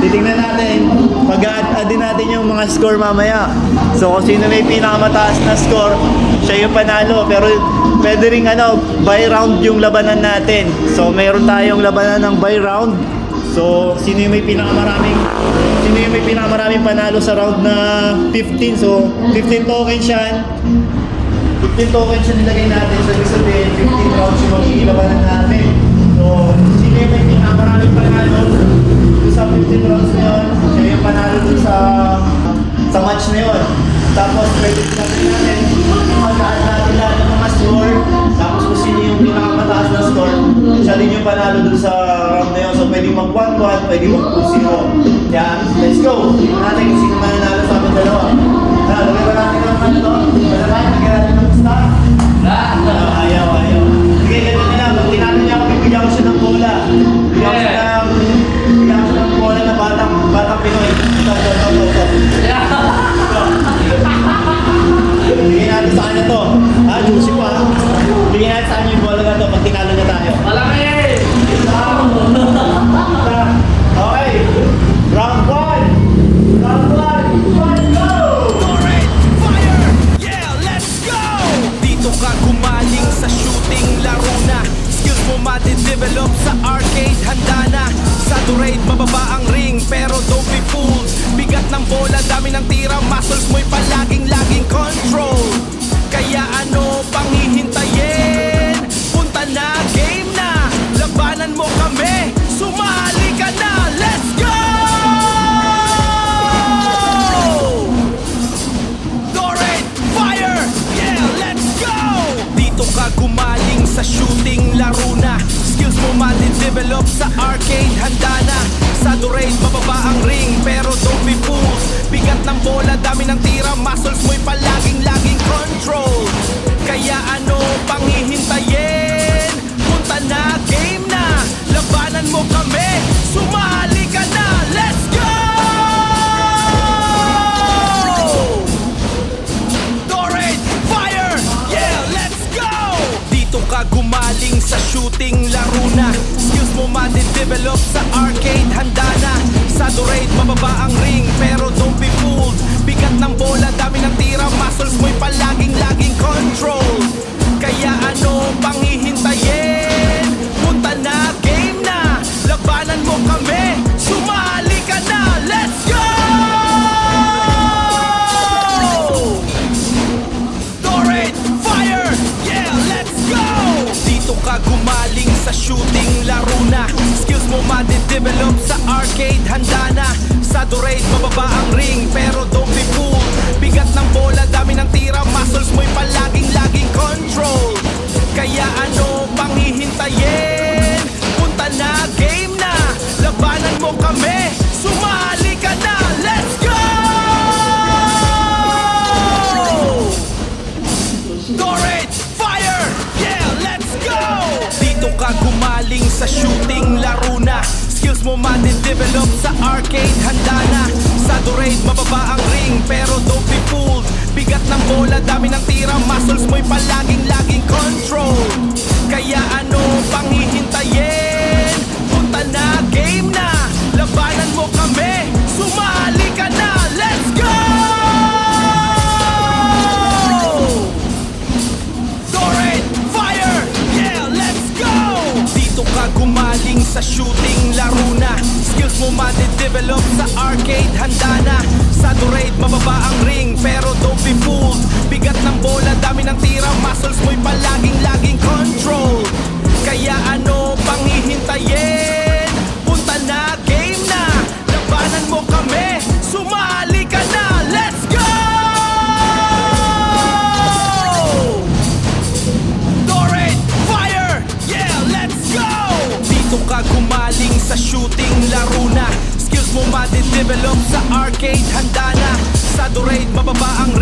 titingnan natin, pag-add din natin yung mga score mamaya. So kung sino may pinakamataas na score, siya yung panalo. Pero pwede rin by round yung labanan natin. So mayroon tayong labanan ng by round. So sino yung may pinakamaraming panalo sa round na 15. So 15 tokens yan. 15 tokens yung nilagay natin. So ibig sabihin 15 rounds yung magkikilabanan natin. So sino yung may pinakamaraming panalo sa 15 rounds na yun, siya yung panalo dun sa match na yun. Tapos pwede natin mag-add natin lahat ng mga score. Tapos kung sino yung pinakamataas na score, siya din yung panalo dun sa round na yun. So pwede mag 1-1, pwede mag 2-0. Yan, let's go! Tingnan natin kung sino mananalo sa amin dalawa. Lagay ba natin ng ano to? Lagay natin ng start? Ayaw. Sige, ganyan nila. Pag tinalo niya ako, bibigyan ko siya ng bola. Bibigyan ko siya ng bola na batang Pinoy. Ito. Bigyan natin sa kanya to. Juicy pa. Bigyan natin sa kanya yung bola na to pag tinalo niya tayo. Malaki! Okay. Round 1. Fight, go! Alright, fire! Yeah, let's go! Dito ka gumaling sa shooting, laro na. Skills mo mati-develop sa arcade, handa na. Sa raid, mababa ang ring, pero don't be fooled. Bigat ng bola, dami ng tira, muscles mo'y palaging control. Kaya ano pang hihintayin? Punta na, game na. Labanan mo kami, sumali ka na. Let's go! Alright, fire! Yeah, let's go! Dito ka gumaling sa shooting, laro na. Skills mo mati-develop sa arcade, handa na. Sa raid, mababa ang ring, pero don't be fooled. Bigat ng bola, dami ng tira, muscles mo'y palaging control. Kaya ano pang hihintayin? Punta na, game na. Labanan mo kami, sumali ka na. Let's go! Alright, fire! Yeah, let's go! Dito ka gumaling sa shooting, laro na. Skills mo mati-develop sa arcade, handa na. Sa raid, mababa ang ring, pero don't be fooled. Bigat ng bola, dami ng tira, muscles mo'y palaging control. Kaya ano pang hihintayin? Punta na, game na. Labanan mo kami, sumali ka na. Let's go! Alright, fire! Yeah, let's go! Dito ka gumaling sa shooting, laro na. Skills mo mati-develop sa arcade, handa na. Sa raid, mababa ang ring, pero don't be fooled. Bigat ng bola, dami ng tira, muscles mo'y palaging control. Kaya ano pang hihintayin? Punta na, game na. Labanan mo kami, sumali ka na. Let's go! Alright, fire! Yeah, let's go! Dito ka gumaling sa shooting, laro na. Skills mo mati-develop sa arcade, handa na. Sa raid, mababa ang ring, pero don't be fooled. Bigat ng bola, dami ng tira, muscles mo'y palaging control. Kaya ano pang hihintayin? Punta na, game na. Labanan mo kami, sumali ka na. Let's go! Alright, fire! Yeah, let's go! Dito ka gumaling sa shooting, laro na. Skills mo mati-develop sa arcade, handa na. Sa raid, mababa ang ring, pero don't be fooled. Bigat ng bola, dami ng tira, muscles mo'y palaging control. Kaya ano pang hihintayin? Punta na, game na. Labanan mo kami, sumali ka na. Let's go! Alright, fire! Yeah, let's go! Dito ka gumaling sa shooting, laro na. Skills mo mati-develop sa arcade, handa na. Sa raid, mababa ang